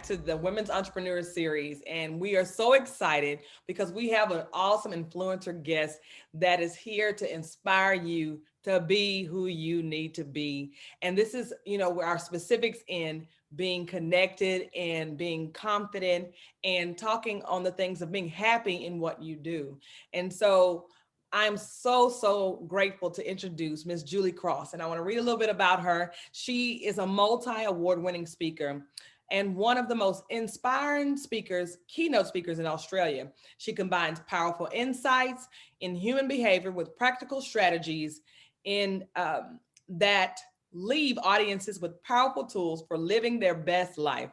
back to the Women's Entrepreneur Series. And we are so excited because we have an awesome influencer guest that is here to inspire you to be who you need to be. And this is, where our specifics in being connected and being confident and talking on the things of being happy in what you do. And so I'm so grateful to introduce Miss Julie Cross, and I want to read a little bit about her. She is a multi-award winning speaker and one of the most inspiring speakers, keynote speakers in Australia. She combines powerful insights in human behavior with practical strategies in that leave audiences with powerful tools for living their best life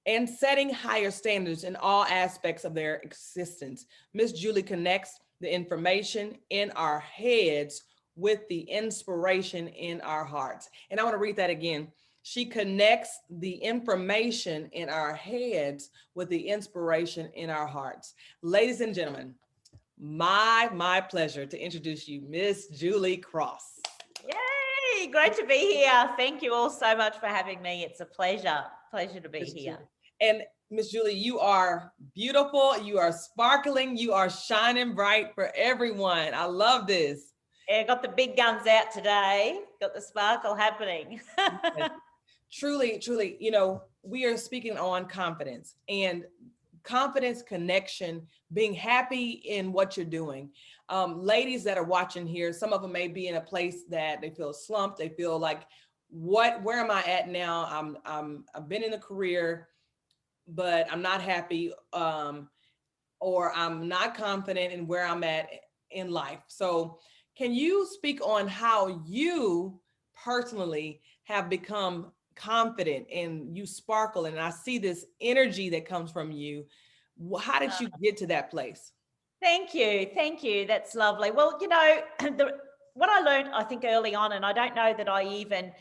and setting higher standards in all aspects of their existence. Miss Julie connects the information in our heads with the inspiration in our hearts. And I want to read that again. She connects the information in our heads with the inspiration in our hearts. Ladies and gentlemen, my pleasure to introduce you, Miss Julie Cross. Yay, great to be here. Thank you all so much for having me. It's a pleasure to be here. And Miss Julie, you are beautiful, you are sparkling, you are shining bright for everyone. I love this. Yeah, got the big guns out today, got the sparkle happening. Truly, we are speaking on confidence and confidence, connection, being happy in what you're doing. Ladies that are watching here, some of them may be in a place that they feel slumped. They feel like, where am I at now? I've been in a career, but I'm not happy, or I'm not confident in where I'm at in life. So can you speak on how you personally have become confident and you sparkle, and I see this energy that comes from you? How did you get to that place? Thank you. That's lovely. Well, what I learned, I think, early on, and I don't know that I even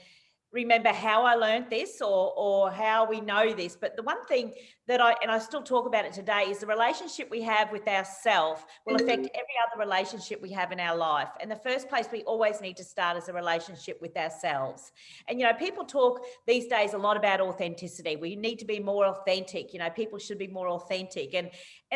remember how I learned this or how we know this, but the one thing that I still talk about it today is the relationship we have with ourselves will affect every other relationship we have in our life. And the first place we always need to start is a relationship with ourselves. And, people talk these days a lot about authenticity. We need to be more authentic. People should be more authentic. And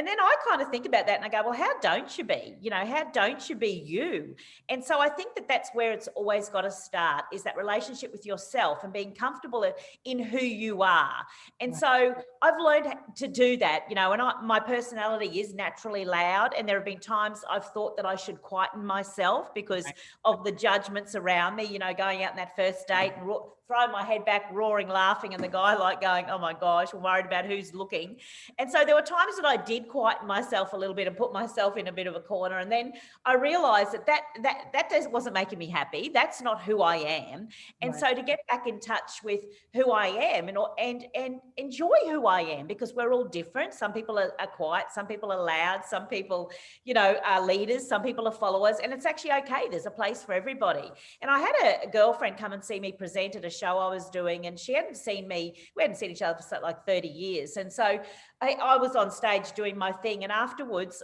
then I kind of think about that and I go, well, how don't you be? How don't you be you? And so I think that that's where it's always got to start, is that relationship with yourself and being comfortable in who you are. And so I've learned to do that, and my personality is naturally loud. And there have been times I've thought that I should quieten myself because of the judgments around me, going out on that first date and throwing my head back, roaring, laughing, and the guy like going, oh my gosh, I'm worried about who's looking. And so there were times that I did quieten myself a little bit and put myself in a bit of a corner. And then I realized that wasn't making me happy. That's not who I am. And so to get back in touch with who I am and enjoy who I am, because we're all different. Some people are quiet, some people are loud, some people, are leaders, some people are followers, and it's actually okay. There's a place for everybody. And I had a girlfriend come and see me present at a show I was doing, and she hadn't seen me. We hadn't seen each other for like 30 years. And so I was on stage doing my thing. And afterwards,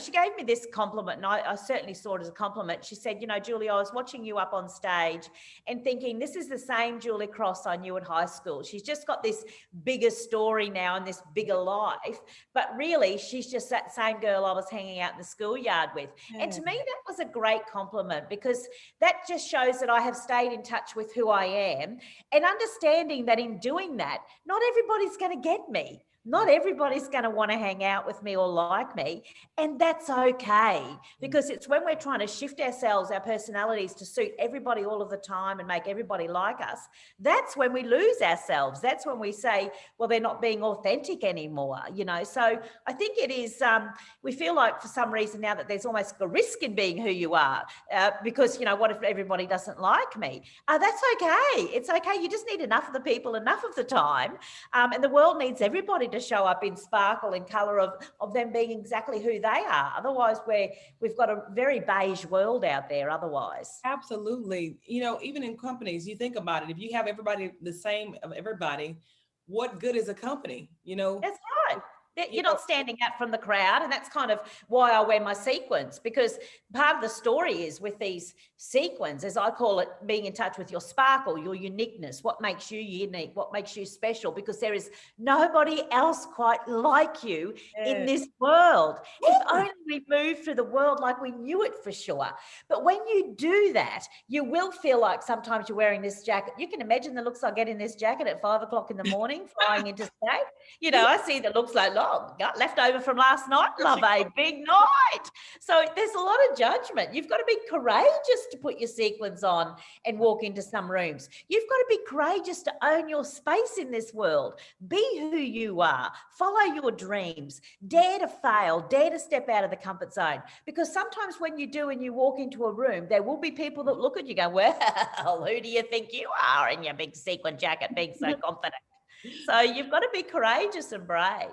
she gave me this compliment, and I certainly saw it as a compliment. She said, Julie, I was watching you up on stage and thinking, this is the same Julie Cross I knew at high school. She's just got this bigger story now and this bigger life. But really, she's just that same girl I was hanging out in the schoolyard with. Yeah. And to me, that was a great compliment, because that just shows that I have stayed in touch with who I am, and understanding that in doing that, not everybody's going to get me. Not everybody's going to want to hang out with me or like me. And that's okay, because it's when we're trying to shift ourselves, our personalities, to suit everybody all of the time and make everybody like us, that's when we lose ourselves. That's when we say, well, they're not being authentic anymore, So I think it is, we feel like for some reason now that there's almost a risk in being who you are, because, what if everybody doesn't like me? That's okay. It's okay. You just need enough of the people, enough of the time. And the world needs everybody to show up in sparkle and colour of them being exactly who they are. Otherwise, we've got a very beige world out there otherwise. Absolutely. Even in companies, you think about it, if you have everybody the same of everybody, what good is a company? That's right. You're not standing out from the crowd. And that's kind of why I wear my sequins, because part of the story is with these sequins, as I call it, being in touch with your sparkle, your uniqueness, what makes you unique, what makes you special, because there is nobody else quite like you in this world. If only we moved through the world like we knew it for sure. But when you do that, you will feel like sometimes you're wearing this jacket. You can imagine the looks I get in this jacket at 5 o'clock in the morning, flying into state. You know, I see the looks like, oh, got left over from last night, love, a big night. So there's a lot of judgment. You've got to be courageous to put your sequins on and walk into some rooms. You've got to be courageous to own your space in this world. Be who you are. Follow your dreams. Dare to fail. Dare to step out of the comfort zone. Because sometimes when you do and you walk into a room, there will be people that look at you and go, well, who do you think you are in your big sequin jacket being so confident? So you've got to be courageous and brave.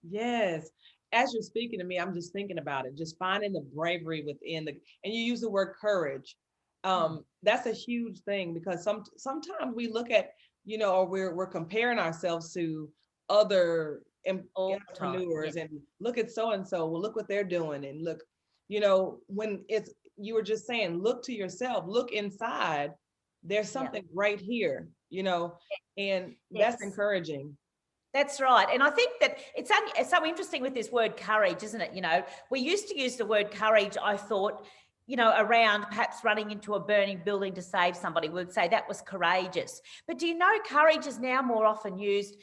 Yes. As you're speaking to me, I'm just thinking about it, just finding the bravery within and you use the word courage. That's a huge thing, because sometimes we look at, you know, or we're comparing ourselves to other entrepreneurs and look at so-and-so, well, look what they're doing. And look, you know, when you were just saying, look to yourself, look inside, there's something right here, you know, and that's encouraging. That's right. And I think that it's so interesting with this word courage, isn't it? You know, we used to use the word courage, I thought, you know, around perhaps running into a burning building to save somebody. We would say that was courageous. But do you know, courage is now more often used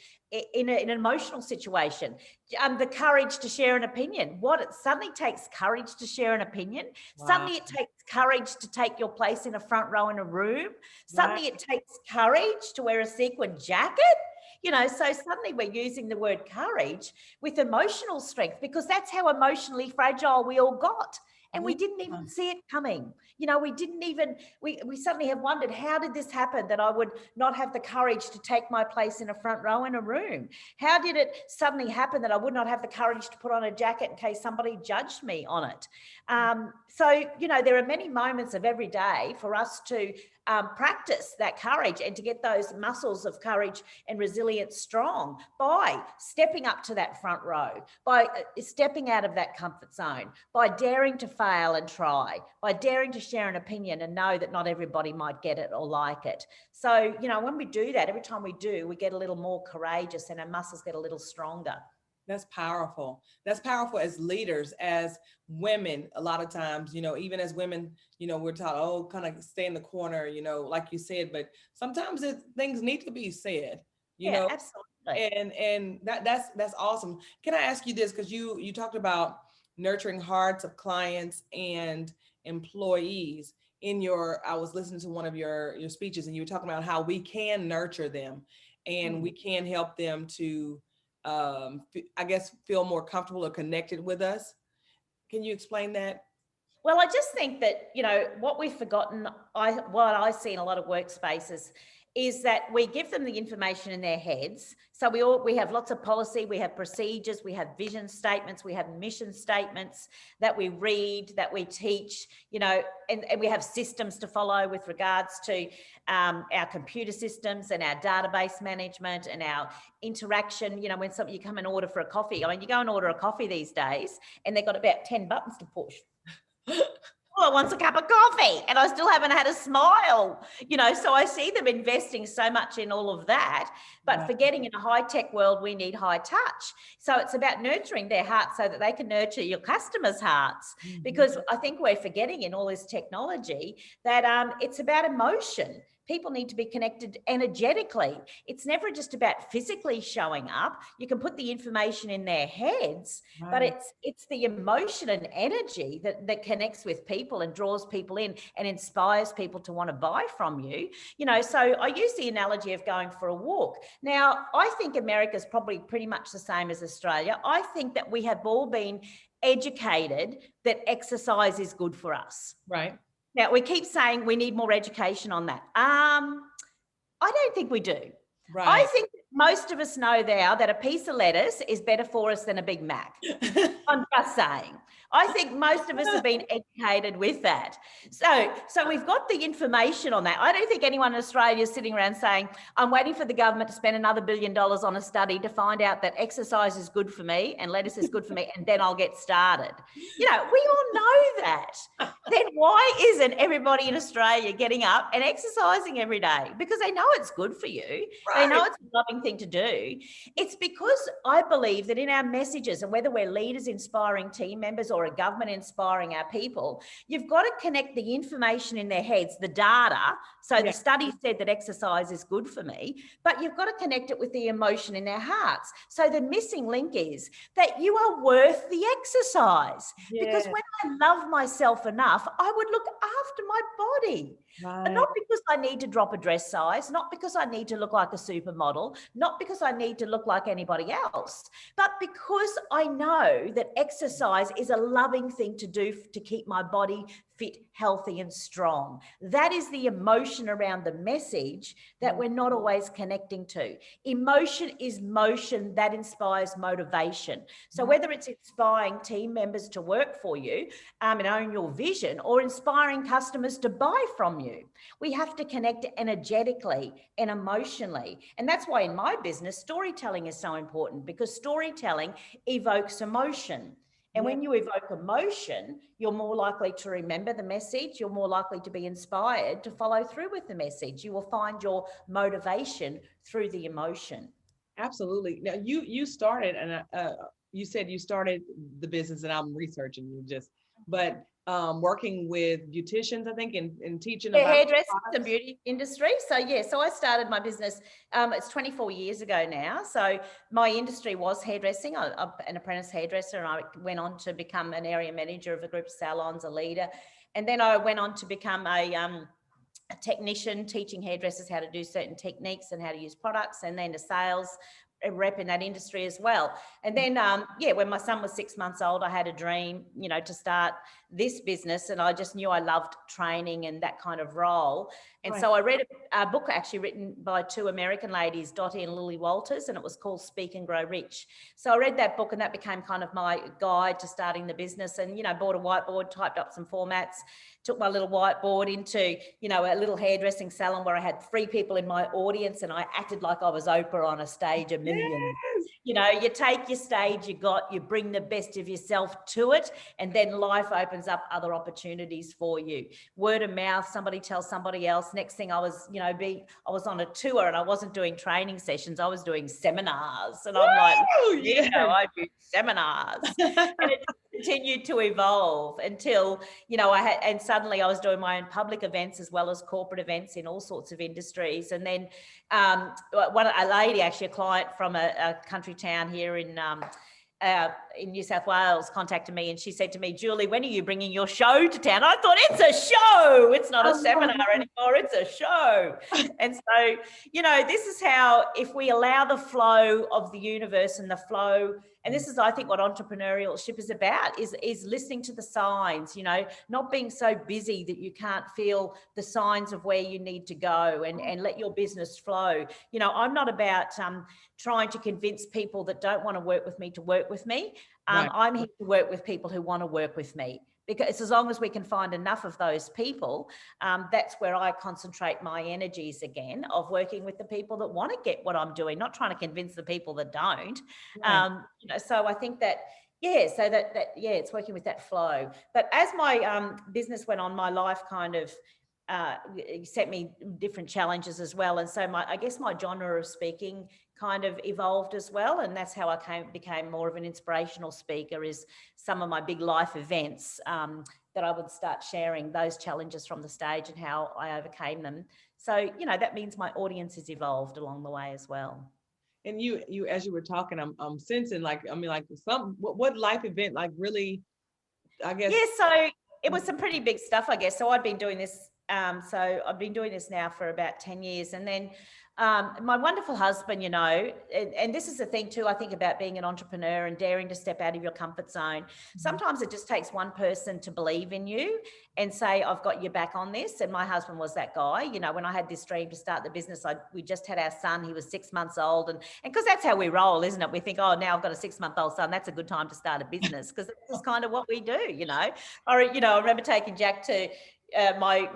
in an emotional situation. The courage to share an opinion. It suddenly takes courage to share an opinion. Wow. Suddenly it takes courage to take your place in a front row in a room. Suddenly it takes courage to wear a sequin jacket. You know, so suddenly we're using the word courage with emotional strength, because that's how emotionally fragile we all got. And we didn't even see it coming. You know, we suddenly have wondered, how did this happen that I would not have the courage to take my place in a front row in a room? How did it suddenly happen that I would not have the courage to put on a jacket in case somebody judged me on it? So, you know, there are many moments of every day for us to practice that courage and to get those muscles of courage and resilience strong by stepping up to that front row, by stepping out of that comfort zone, by daring to fail and try, by daring to share an opinion and know that not everybody might get it or like it. So, you know, when we do that, every time we do, we get a little more courageous and our muscles get a little stronger. That's powerful. That's powerful as leaders, as women. A lot of times, you know, even as women, you know, we're taught, oh, kind of stay in the corner, you know, like you said, but sometimes things need to be said, you know. Absolutely. And that's awesome. Can I ask you this? Because you talked about nurturing hearts of clients and employees I was listening to one of your speeches, and you were talking about how we can nurture them and we can help them to I guess, feel more comfortable or connected with us. Can you explain that? Well, I just think that, you know, what we've forgotten, what I see in a lot of workspaces is that we give them the information in their heads. So we have lots of policy, we have procedures, we have vision statements, we have mission statements that we read, that we teach, you know, and we have systems to follow with regards to our computer systems and our database management and our interaction. You know, when you come and order for a coffee, I mean, you go and order a coffee these days and they've got about 10 buttons to push. All I want's a cup of coffee, and I still haven't had a smile, you know, so I see them investing so much in all of that, but forgetting in a high-tech world, we need high touch. So it's about nurturing their hearts so that they can nurture your customers' hearts, because I think we're forgetting in all this technology that it's about emotion. People need to be connected energetically. It's never just about physically showing up. You can put the information in their heads, but it's the emotion and energy that connects with people and draws people in and inspires people to want to buy from you. You know, so I use the analogy of going for a walk. Now, I think America's probably pretty much the same as Australia. I think that we have all been educated that exercise is good for us. Right. Now, we keep saying we need more education on that. I don't think we do. Right. I think most of us know now that a piece of lettuce is better for us than a Big Mac. I'm just saying. I think most of us have been educated with that. So we've got the information on that. I don't think anyone in Australia is sitting around saying, I'm waiting for the government to spend another $1 billion on a study to find out that exercise is good for me and lettuce is good for me, and then I'll get started. You know, we all know that. Then why isn't everybody in Australia getting up and exercising every day? Because they know it's good for you. Right. They know it's a loving thing to do. It's because I believe that in our messages, and whether we're leaders inspiring team members or a government inspiring our people, you've got to connect the information in their heads, the data. So the study said that exercise is good for me, but you've got to connect it with the emotion in their hearts. So the missing link is that you are worth the exercise. Because when I love myself enough, I would look after my body. Right. Not because I need to drop a dress size, not because I need to look like a supermodel, not because I need to look like anybody else, but because I know that exercise is a loving thing to do to keep my body fit, healthy, and strong. That is the emotion around the message that we're not always connecting to. Emotion is motion that inspires motivation. So whether it's inspiring team members to work for you and own your vision, or inspiring customers to buy from you, we have to connect energetically and emotionally. And that's why in my business, storytelling is so important, because storytelling evokes emotion. And when you evoke emotion, you're more likely to remember the message. You're more likely to be inspired to follow through with the message. You will find your motivation through the emotion. Absolutely. Now you started, and you said you started the business, and I'm researching you but working with beauticians, I think, and teaching about hairdressing and products. beauty industry. So I started my business. It's 24 years ago now. So my industry was hairdressing. I'm an apprentice hairdresser, and I went on to become an area manager of a group of salons, a leader, and then I went on to become a technician, teaching hairdressers how to do certain techniques and how to use products, and then a sales rep in that industry as well. And then, when my son was 6 months old, I had a dream, to start this business, and I just knew I loved training and that kind of role. And so I read a book actually written by two American ladies, Dottie and Lily Walters, and it was called Speak and Grow Rich. So I read that book, and that became kind of my guide to starting the business, and, bought a whiteboard, typed up some formats, took my little whiteboard into, a little hairdressing salon where I had 3 people in my audience, and I acted like I was Oprah on a stage, a million. You take your stage you bring the best of yourself to it, and then life opens up other opportunities for you. Word of mouth, somebody tells somebody else. Next thing I was, I was on a tour, and I wasn't doing training sessions, I was doing seminars. And I'm like, I do seminars. And it continued to evolve until, and suddenly I was doing my own public events as well as corporate events in all sorts of industries. And then a lady, actually a client from a country town here in New South Wales, contacted me, and she said to me, Julie, when are you bringing your show to town? I thought, it's a show. It's not a seminar anymore. It's a show. And so, this is how, if we allow the flow of the universe and the flow, and this is, I think, what entrepreneurship is about, is listening to the signs, not being so busy that you can't feel the signs of where you need to go, and let your business flow. I'm not about trying to convince people that don't want to work with me to work with me. I'm here to work with people who want to work with me, because as long as we can find enough of those people, that's where I concentrate my energies again, of working with the people that want to get what I'm doing, not trying to convince the people that don't. So I think that, it's working with that flow. But as my business went on, my life kind of set me different challenges as well. And so I guess my genre of speaking kind of evolved as well. And that's how I became more of an inspirational speaker, is some of my big life events that I would start sharing those challenges from the stage and how I overcame them. So, that means my audience has evolved along the way as well. And you, as you were talking, I'm sensing what life event, really, I guess. Yeah, so it was some pretty big stuff, I guess. So I'd been doing this So I've been doing this now for about 10 years. And then my wonderful husband, you know, and this is the thing too, I think about being an entrepreneur and daring to step out of your comfort zone. Sometimes it just takes one person to believe in you and say, I've got your back on this. And my husband was that guy. You know, when I had this dream to start the business, we just had our son. He was 6 months old. And because that's how we roll, isn't it? We think, oh, now I've got a 6-month-old son. That's a good time to start a business, because that's kind of what we do, you know. Or, you know, I remember taking Jack to my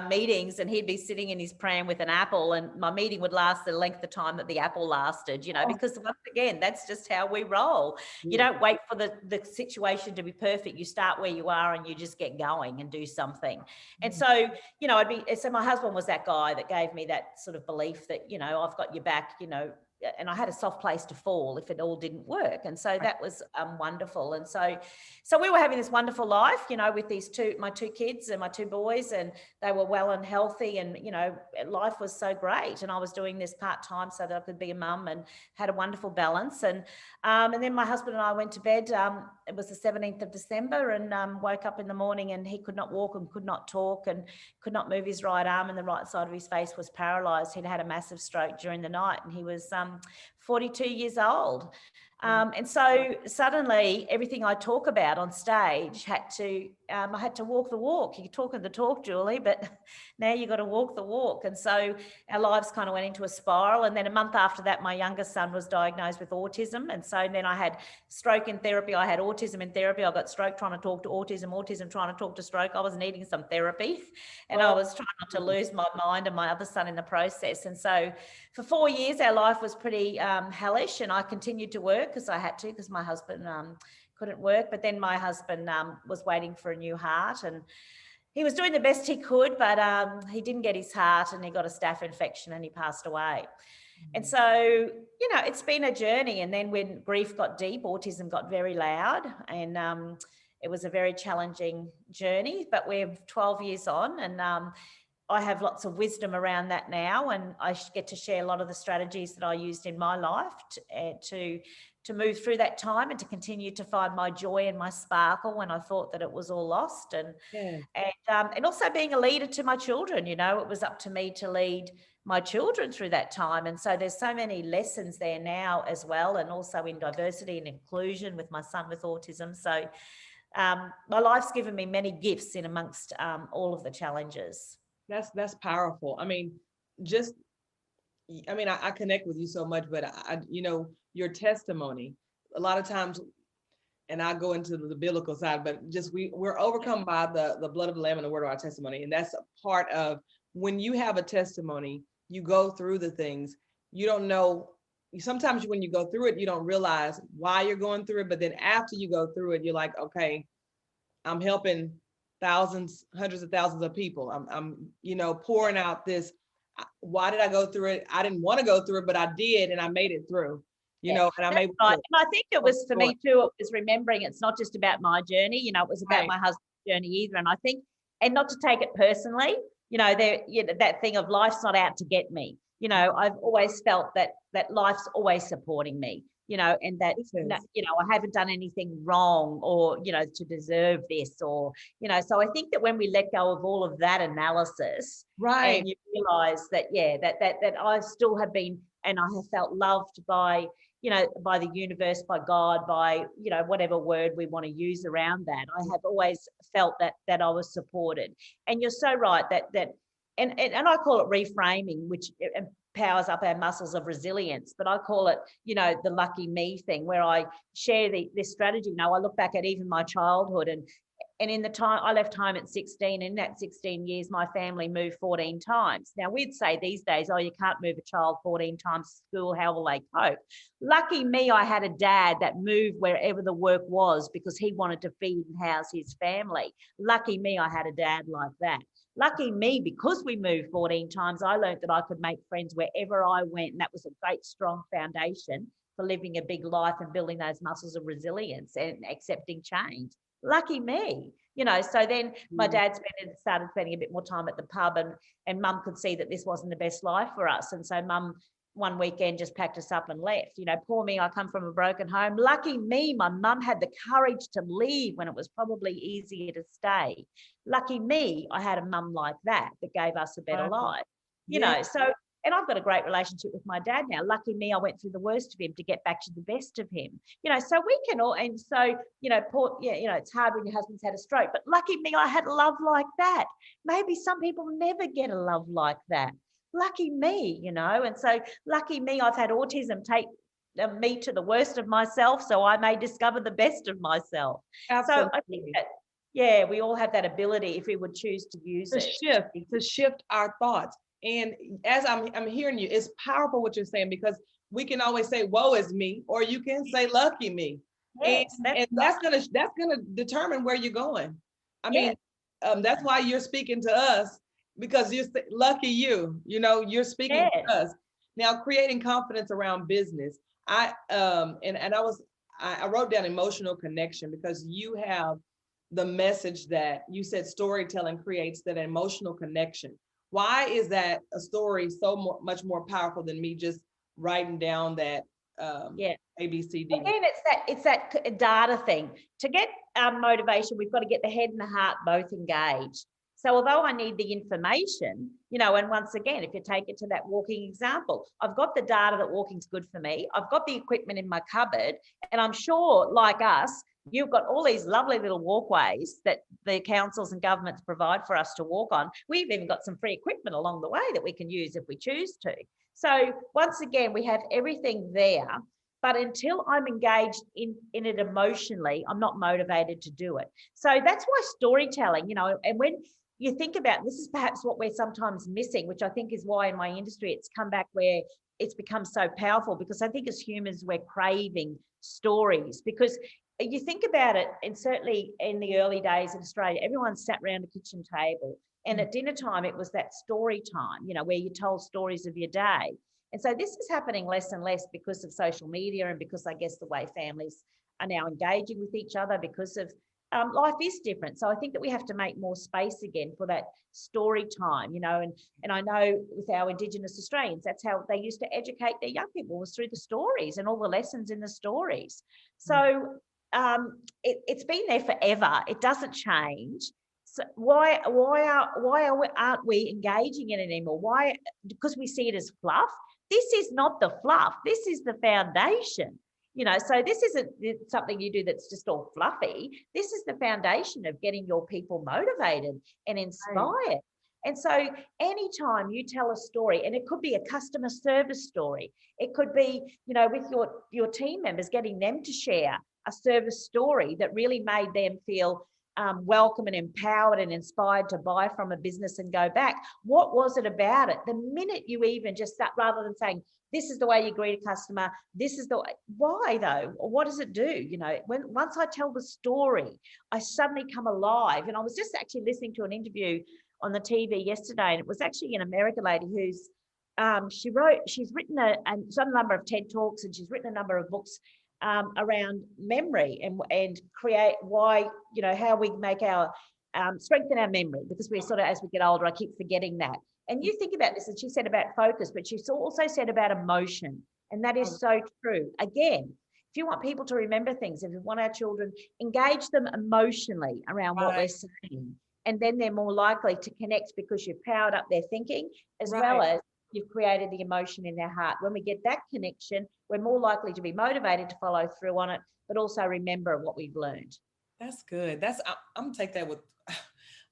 meetings, and he'd be sitting in his pram with an apple, and my meeting would last the length of time that the apple lasted, you know, because once again, that's just how we roll. You don't wait for the situation to be perfect. You start where you are and you just get going and do something. And so, you know, so my husband was that guy that gave me that sort of belief that, you know, I've got your back, you know, and I had a soft place to fall if it all didn't work. And so that was wonderful. And so we were having this wonderful life, you know, with my two kids and my two boys, and they were well and healthy, and, you know, life was so great. And I was doing this part-time so that I could be a mum, and had a wonderful balance. And then my husband and I went to bed. It was the 17th of December, and woke up in the morning, and he could not walk and could not talk and could not move his right arm, and the right side of his face was paralyzed. He'd had a massive stroke during the night, and he was 42 years old. And so suddenly everything I talk about on stage I had to walk the walk. You're talking the talk, Julie, but now you've got to walk the walk. And so our lives kind of went into a spiral. And then a month after that, my youngest son was diagnosed with autism. And so then I had stroke in therapy. I had autism in therapy. I got stroke trying to talk to autism trying to talk to stroke. I was needing some therapy, and I was trying not to lose my mind and my other son in the process. And so for 4 years, our life was pretty hellish, and I continued to work because I had to, because my husband couldn't work. But then my husband was waiting for a new heart, and he was doing the best he could, but he didn't get his heart, and he got a staph infection, and he passed away. And so, you know, it's been a journey. And then when grief got deep, autism got very loud, and it was a very challenging journey. But we're 12 years on, and I have lots of wisdom around that now, and I get to share a lot of the strategies that I used in my life to move through that time, and to continue to find my joy and my sparkle when I thought that it was all lost. And also being a leader to my children. You know, it was up to me to lead my children through that time. And so there's so many lessons there now as well, and also in diversity and inclusion with my son with autism. So my life's given me many gifts in amongst all of the challenges. That's powerful. I mean, I connect with you so much, but you know, your testimony, a lot of times, and I go into the biblical side, but just we're overcome by the blood of the Lamb and the word of our testimony. And that's a part of when you have a testimony, you go through the things, you don't know. Sometimes when you go through it, you don't realize why you're going through it. But then after you go through it, you're like, okay, I'm helping thousands, hundreds of thousands of people. I'm you know, pouring out this. Why did I go through it? I didn't want to go through it, but I did, and I made it through. You know, and I'm able to. And I think it was for me too. It was remembering it's not just about my journey. You know, it was about my husband's journey either. And I think, and not to take it personally. You know, that thing of life's not out to get me. You know, I've always felt that life's always supporting me. You know, and that, you know, I haven't done anything wrong, or, you know, to deserve this, or, you know, so I think that when we let go of all of that analysis, right, and you realize that, that I still have been, and I have felt loved by, you know, by the universe, by God, by, you know, whatever word we want to use around that. I have always felt that I was supported. And you're so right and I call it reframing, which powers up our muscles of resilience. But I call it, you know, the lucky me thing, where I share this strategy. Now, I look back at even my childhood, and in the time I left home at 16, in that 16 years, my family moved 14 times. Now, we'd say these days, oh, you can't move a child 14 times to school, how will they cope? Lucky me, I had a dad that moved wherever the work was because he wanted to feed and house his family. Lucky me, I had a dad like that. Lucky me, because we moved 14 times, I learned that I could make friends wherever I went. And that was a great, strong foundation for living a big life and building those muscles of resilience and accepting change. Lucky me, you know. So then my dad started spending a bit more time at the pub, and mum could see that this wasn't the best life for us. And so mum one weekend just packed us up and left. You know, poor me, I come from a broken home. Lucky me, my mum had the courage to leave when it was probably easier to stay. Lucky me, I had a mum like that gave us a better Wow. life. You Yeah. know, so, and I've got a great relationship with my dad now. Lucky me, I went through the worst of him to get back to the best of him. You know, so we can all, and so, you know, poor, yeah, you know, it's hard when your husband's had a stroke, but lucky me, I had love like that. Maybe some people never get a love like that. Lucky me, you know, and so lucky me, I've had autism take me to the worst of myself, so I may discover the best of myself. So I think Absolutely. that, yeah, we all have that ability if we would choose to use it. To shift our thoughts. And as I'm hearing you, it's powerful what you're saying, because we can always say, woe is me, or you can say lucky me. And, Yes, that's and right. that's gonna determine where you're going. I Yeah, mean, that's why you're speaking to us, because lucky you, you know, you're speaking yeah, to us. Now, creating confidence around business. And I wrote down emotional connection, because you have the message that you said storytelling creates that emotional connection. Why is that a story so much more powerful than me just writing down that yeah. ABCD? Again, it's that data thing. To get motivation, we've got to get the head and the heart both engaged. So although I need the information, you know, and once again, if you take it to that walking example, I've got the data that walking's good for me. I've got the equipment in my cupboard, and I'm sure, like us, you've got all these lovely little walkways that the councils and governments provide for us to walk on. We've even got some free equipment along the way that we can use if we choose to. So once again, we have everything there. But until I'm engaged in it emotionally, I'm not motivated to do it. So that's why storytelling, you know, and when you think about this, is perhaps what we're sometimes missing, which I think is why in my industry it's come back where it's become so powerful, because I think as humans we're craving stories. Because you think about it, and certainly in the early days in Australia, everyone sat around a kitchen table, and at dinner time it was that story time, you know, where you told stories of your day. And so this is happening less and less because of social media, and because I guess the way families are now engaging with each other, because of life is different. So I think that we have to make more space again for that story time, you know, and I know with our Indigenous Australians, that's how they used to educate their young people, was through the stories and all the lessons in the stories. So it's been there forever. It doesn't change. So aren't we engaging in it anymore? Why? Because we see it as fluff. This is not the fluff. This is the foundation. You know, so this isn't something you do that's just all fluffy. This is the foundation of getting your people motivated and inspired. And so anytime you tell a story, and it could be a customer service story, it could be, you know, with your team members, getting them to share a service story that really made them feel welcome and empowered and inspired to buy from a business and go back. What was it about it? The minute you even just start, rather than saying, this is the way you greet a customer, this is the way, why though? What does it do? You know, once I tell the story, I suddenly come alive. And I was just actually listening to an interview on the TV yesterday, and it was actually an American lady who's she's written she's done a number of TED Talks, and she's written a number of books around memory and create why, you know, how we make our strengthen our memory, because we're sort of, as we get older, I keep forgetting that. And you think about this, and she said about focus, but she also said about emotion. And that is so true. Again, if you want people to remember things, if you want our children, engage them emotionally around what we're saying. And then they're more likely to connect, because you've powered up their thinking, as well as you've created the emotion in their heart. When we get that connection, we're more likely to be motivated to follow through on it, but also remember what we've learned. That's good. I'm gonna take that with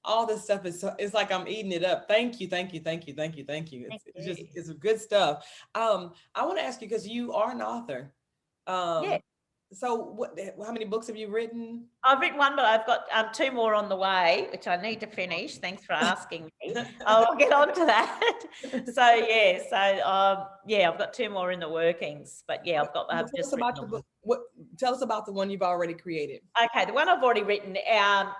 all this stuff. It's like I'm eating it up. Thank you, thank you, thank you, thank you, thank you. It's good stuff. I want to ask you, because you are an author. Yeah. So how many books have you written? I've written one, but I've got 2 more on the way, which I need to finish. Thanks for asking me. I'll get on to that. I've got 2 more in the workings, but yeah, I've just written the one. Tell us about the one you've already created. Okay, the one I've already written,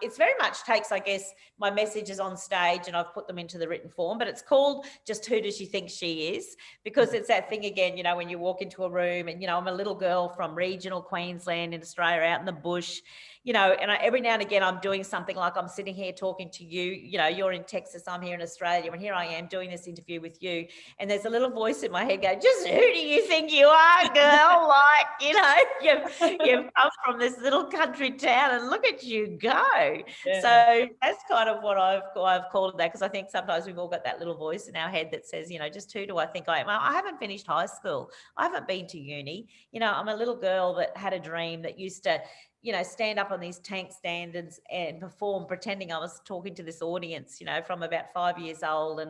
it's very much takes, I guess, my messages on stage, and I've put them into the written form, but it's called Just Who Does She Think She Is? Because it's that thing again, you know, when you walk into a room, and, you know, I'm a little girl from regional Queensland in Australia, out in the bush, and every now and again I'm doing something like I'm sitting here talking to you, you're in Texas, I'm here in Australia, and here I am doing this interview with you. And there's a little voice in my head going, just who do you think you are, girl? Like, you've come from this little country town and look at you go. Yeah. So that's kind of what I've called that, because I think sometimes we've all got that little voice in our head that says, just who do I think I am? Well, I haven't finished high school. I haven't been to uni. I'm a little girl that had a dream that used to stand up on these tank stands and perform, pretending I was talking to this audience, from about 5 years old.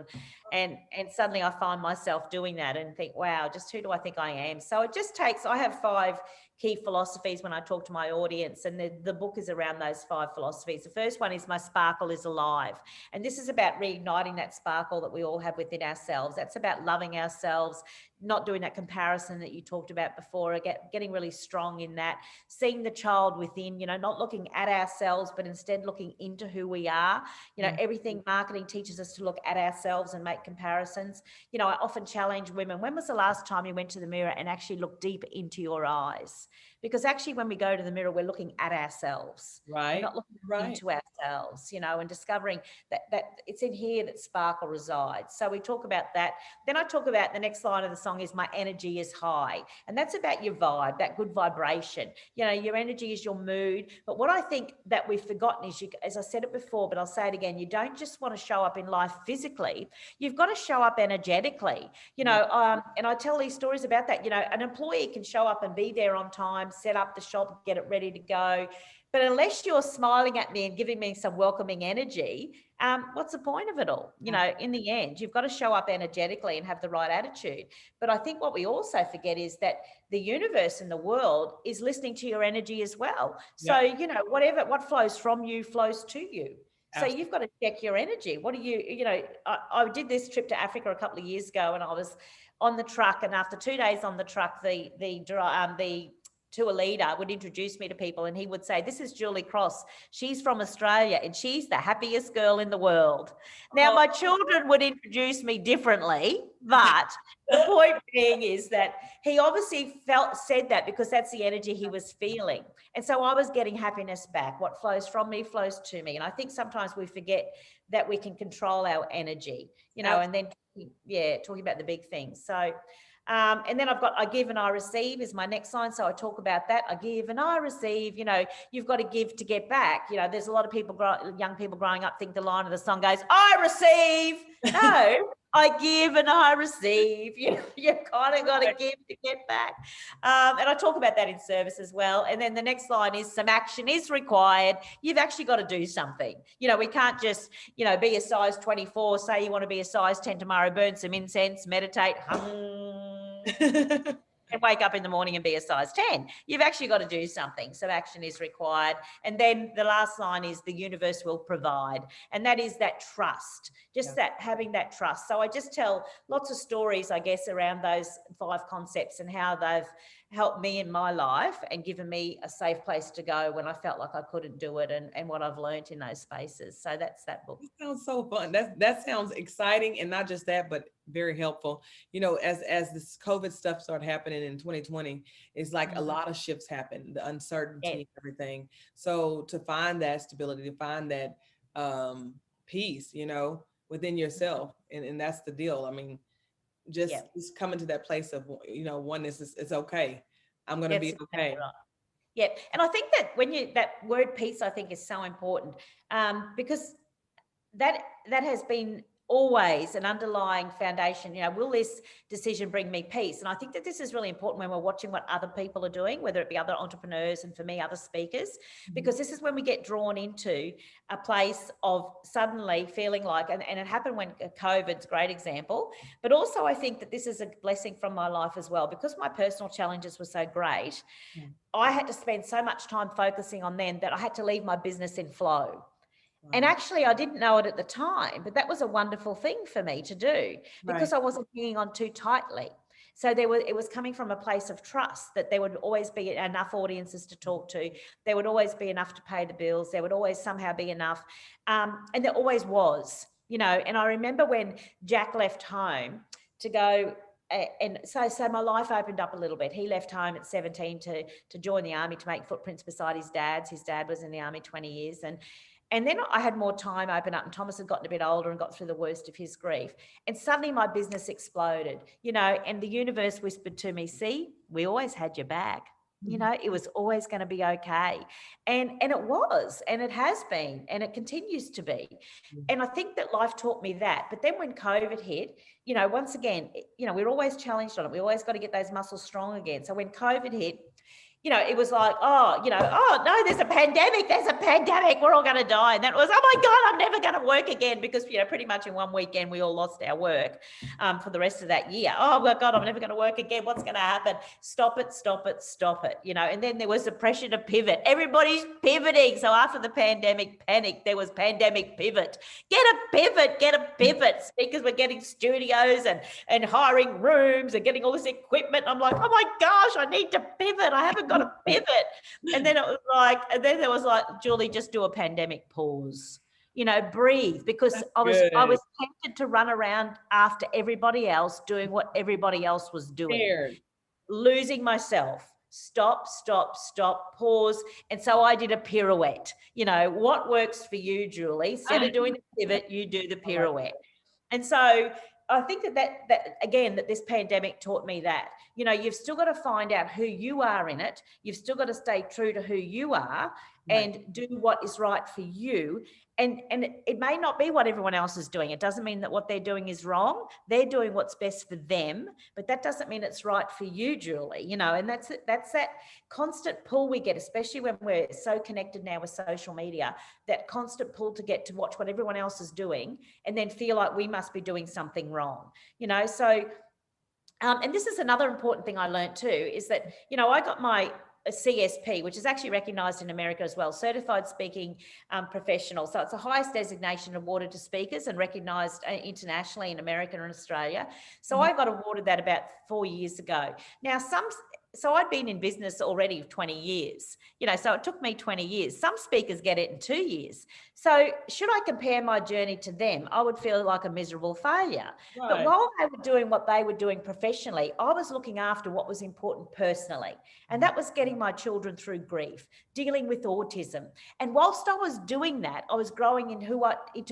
And suddenly I find myself doing that and think, wow, just who do I think I am? So it just takes, I have 5 key philosophies when I talk to my audience, and the book is around those 5 philosophies. The first one is my sparkle is alive. And this is about reigniting that sparkle that we all have within ourselves. That's about loving ourselves, not doing that comparison that you talked about before, getting really strong in that, seeing the child within, not looking at ourselves, but instead looking into who we are. Everything marketing teaches us to look at ourselves and make comparisons. I often challenge women, when was the last time you went to the mirror and actually looked deep into your eyes? Because actually when we go to the mirror, we're looking at ourselves. Right. We're not looking into ourselves, and discovering that it's in here that sparkle resides. So we talk about that. Then I talk about the next line of the song is my energy is high. And that's about your vibe, that good vibration. Your energy is your mood. But what I think that we've forgotten is, as I said it before, but I'll say it again, you don't just want to show up in life physically. You've got to show up energetically, and I tell these stories about that. An employee can show up and be there on time, set up the shop, get it ready to go. But unless you're smiling at me and giving me some welcoming energy, what's the point of it all? In the end, you've got to show up energetically and have the right attitude. But I think what we also forget is that the universe and the world is listening to your energy as well. So, what flows from you flows to you. So you've got to check your energy. What do you, I did this trip to Africa a couple of years ago, and I was on the truck, and after 2 days on the truck, the tour leader would introduce me to people, and he would say, this is Julie Cross. She's from Australia and she's the happiest girl in the world. Now, my children would introduce me differently, but the point being is that he obviously said that because that's the energy he was feeling. And so I was getting happiness back. What flows from me flows to me. And I think sometimes we forget that we can control our energy, and then, talking about the big things. So, and then I've got I give and I receive is my next line. So I talk about that. I give and I receive. You've got to give to get back. There's a lot of people, young people growing up, think the line of the song goes, I receive. No, I give and I receive. You kind of got to give to get back. And I talk about that in service as well. And then the next line is some action is required. You've actually got to do something. We can't just, be a size 24, say you want to be a size 10 tomorrow, burn some incense, meditate, and wake up in the morning and be a size 10. You've actually got to do something. So action is required. And then the last line is the universe will provide. And that is that trust, that having that trust. So I just tell lots of stories, I guess, around those 5 concepts and how they've helped me in my life and given me a safe place to go when I felt like I couldn't do it, and what I've learned in those spaces. So that's that book. That sounds so fun. That sounds exciting, and not just that, but very helpful. As this COVID stuff started happening in 2020, it's like a lot of shifts happened, the uncertainty, everything. So to find that stability, to find that peace, within yourself, and that's the deal. I mean, just coming to that place of oneness. It's okay. I'm going to be okay. Right. Yeah, and I think that that word peace, I think, is so important, because that has been always an underlying foundation. Will this decision bring me peace? And I think that this is really important when we're watching what other people are doing, whether it be other entrepreneurs and, for me, other speakers, because this is when we get drawn into a place of suddenly feeling like, and it happened when COVID's a great example, but also I think that this is a blessing from my life as well, because my personal challenges were so great. I had to spend so much time focusing on them that I had to leave my business in flow. And actually, I didn't know it at the time, but that was a wonderful thing for me to do, because I wasn't hanging on too tightly. So it was coming from a place of trust that there would always be enough audiences to talk to. There would always be enough to pay the bills. There would always somehow be enough. And there always was, and I remember when Jack left home to go and so my life opened up a little bit. He left home at 17 to join the army, to make footprints beside his dad's. His dad was in the army 20 years. And then I had more time open up, and Thomas had gotten a bit older and got through the worst of his grief. And suddenly my business exploded, and the universe whispered to me, see, we always had your back. It was always going to be okay. And it was, and it has been, and it continues to be. And I think that life taught me that. But then when COVID hit, once again, we're always challenged on it. We always got to get those muscles strong again. So when COVID hit, it was like, oh no, there's a pandemic, we're all going to die. And that was, oh my God, I'm never going to work again, because, pretty much in one weekend, we all lost our work for the rest of that year. Oh my God, I'm never going to work again. What's going to happen? Stop it. And then there was the pressure to pivot. Everybody's pivoting. So after the pandemic panic, there was pandemic pivot. Get a pivot. Speakers were getting studios and hiring rooms and getting all this equipment. I'm like, oh my gosh, I need to pivot. I haven't got a pivot. And then there was like, Julie, just do a pandemic pause, breathe, because I was tempted to run around after everybody else, doing what everybody else was doing, losing myself. Stop, pause. And so I did a pirouette. What works for you, Julie? Instead of doing the pivot, you do the pirouette. And so I think that this pandemic taught me that, you've still got to find out who you are in it. You've still got to stay true to who you are and do what is right for you. And it may not be what everyone else is doing. It doesn't mean that what they're doing is wrong. They're doing what's best for them, but that doesn't mean it's right for you, Julie, and that's that constant pull we get, especially when we're so connected now with social media, that constant pull to get to watch what everyone else is doing and then feel like we must be doing something wrong, so, and this is another important thing I learned too, is that, I got my CSP, which is actually recognised in America as well, Certified Speaking Professional. So it's the highest designation awarded to speakers and recognised internationally in America and Australia. So I got awarded that about 4 years ago. Now, so I'd been in business already 20 years, so it took me 20 years. Some speakers get it in 2 years. So should I compare my journey to them, I would feel like a miserable failure. Right. But while they were doing what they were doing professionally, I was looking after what was important personally. And that was getting my children through grief, dealing with autism. And whilst I was doing that, I was growing into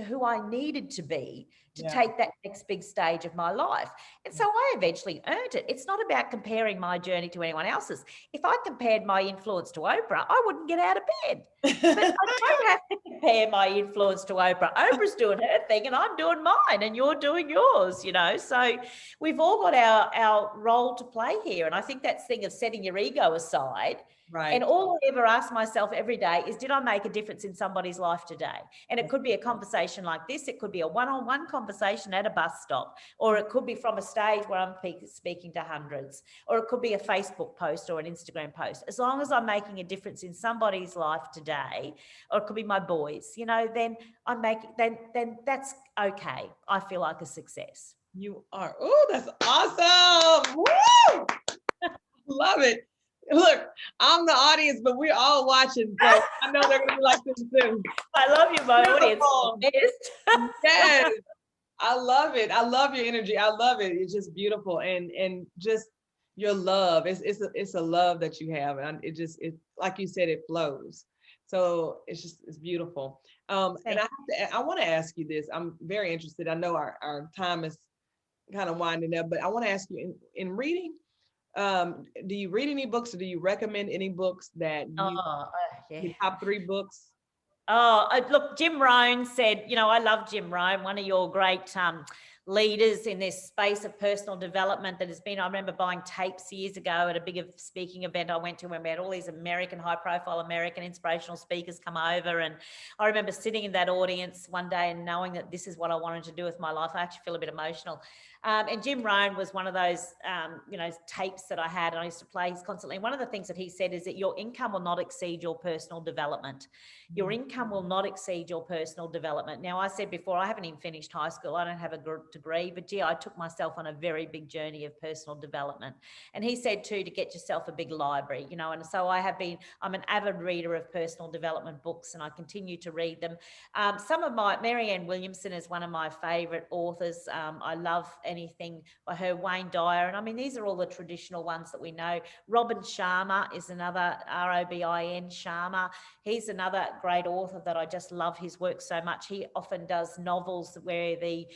who I needed to be to take that next big stage of my life. And so I eventually earned it. It's not about comparing my journey to anyone else's. If I compared my influence to Oprah, I wouldn't get out of bed. But I don't have to compare my influence to Oprah. Oprah's doing her thing and I'm doing mine and you're doing yours, So we've all got our role to play here. And I think that thing of setting your ego aside. Right. And all I ever ask myself every day is, did I make a difference in somebody's life today? And it could be a conversation like this. It could be a one-on-one conversation at a bus stop, or it could be from a stage where I'm speaking to hundreds, or it could be a Facebook post or an Instagram post. As long as I'm making a difference in somebody's life today, or it could be my boys, then then that's okay. I feel like a success. You are. Oh, that's awesome. Woo! Love it. Look, I'm the audience, but we're all watching, so I know they're going to be like this too. I love you, my audience. Yes, I love it. I love your energy. I love it. It's just beautiful, and just your love. It's a love that you have, and it like you said, it flows. So it's beautiful. And I want to ask you this. I'm very interested. I know our time is kind of winding up, but I want to ask you in reading. Do you read any books, or do you recommend any books that your top 3 books? Look, Jim Rohn said, I love Jim Rohn, one of your great leaders in this space of personal development that has been, I remember buying tapes years ago at a big speaking event I went to when we had all these high profile American inspirational speakers come over. And I remember sitting in that audience one day and knowing that this is what I wanted to do with my life. I actually feel a bit emotional. And Jim Rohn was one of those, tapes that I had, and I used to play constantly. And one of the things that he said is that your income will not exceed your personal development. Your income will not exceed your personal development. Now, I said before, I haven't even finished high school. I don't have a degree, but gee, I took myself on a very big journey of personal development. And he said too, to get yourself a big library, you know, and so I'm an avid reader of personal development books, and I continue to read them. Marianne Williamson is one of my favorite authors. I love anything by her, Wayne Dyer. And I mean, these are all the traditional ones that we know. Robin Sharma is another, Robin Sharma. He's another great author that I just love his work so much. He often does novels where the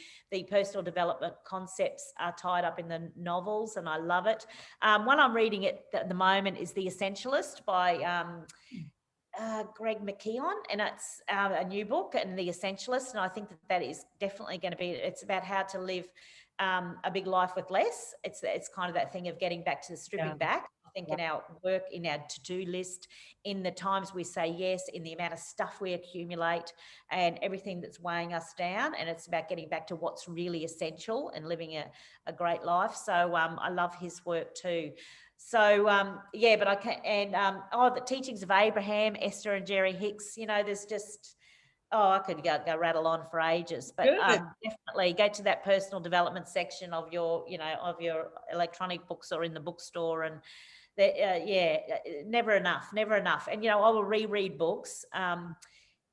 personal development concepts are tied up in the novels, and I love it. One I'm reading at the moment is The Essentialist by Greg McKeown, and it's a new book, and The Essentialist, and I think that is definitely going to be, it's about how to live a big life with less. It's kind of that thing of getting back to the stripping back. I think in our work, in our to-do list, in the times we say yes, in the amount of stuff we accumulate and everything that's weighing us down. And it's about getting back to what's really essential and living a great life. So I love his work too. So, but I can, and the teachings of Abraham, Esther and Jerry Hicks, you know, there's just, I could go rattle on for ages, but definitely go to that personal development section of your electronic books or in the bookstore, and never enough. And, you know, I will reread books, and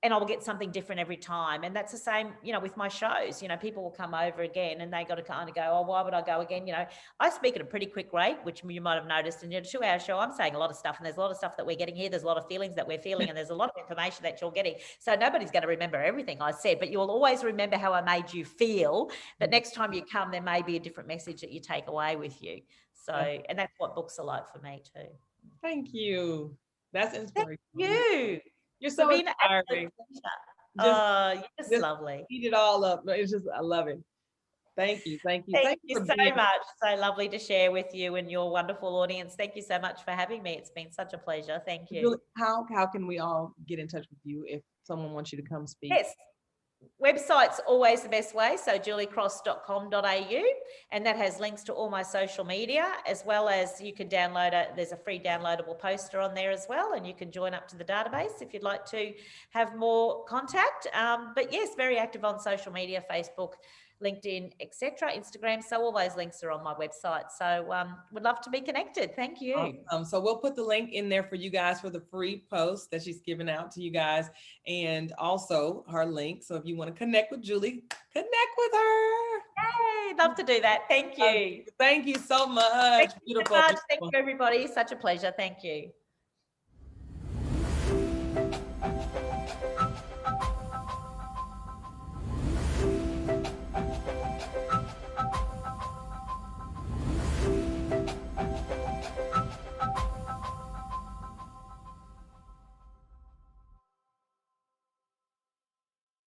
I will get something different every time. And that's the same, you know, with my shows. You know, people will come over again and they got to kind of go, oh, why would I go again? You know, I speak at a pretty quick rate, which you might have noticed. In a 2-hour show, I'm saying a lot of stuff, and there's a lot of stuff that we're getting here. There's a lot of feelings that we're feeling, and there's a lot of information that you're getting. So nobody's going to remember everything I said, but you'll always remember how I made you feel. But next time you come, there may be a different message that you take away with you. So, and that's what books are like for me too. Thank you. That's inspirational. Thank you. You're so inspiring. Just lovely. Eat it all up. It's just, I love it. Thank you. Thank you. Thank you so much. So lovely to share with you and your wonderful audience. Thank you so much for having me. It's been such a pleasure. Thank you. How can we all get in touch with you if someone wants you to come speak? Yes. Website's always the best way. So juliecross.com.au, and that has links to all my social media, as well as you can download there's a free downloadable poster on there as well, and you can join up to the database if you'd like to have more contact. But yes, very active on social media, Facebook, LinkedIn, etc., Instagram. So all those links are on my website. So would love to be connected. Thank you. Awesome. So we'll put the link in there for you guys for the free post that she's giving out to you guys, and also her link. So if you want to connect with Julie, connect with her. Yay, love to do that. Thank you. Thank you so much. Thank you beautiful. so much. Thank you, everybody. Such a pleasure. Thank you.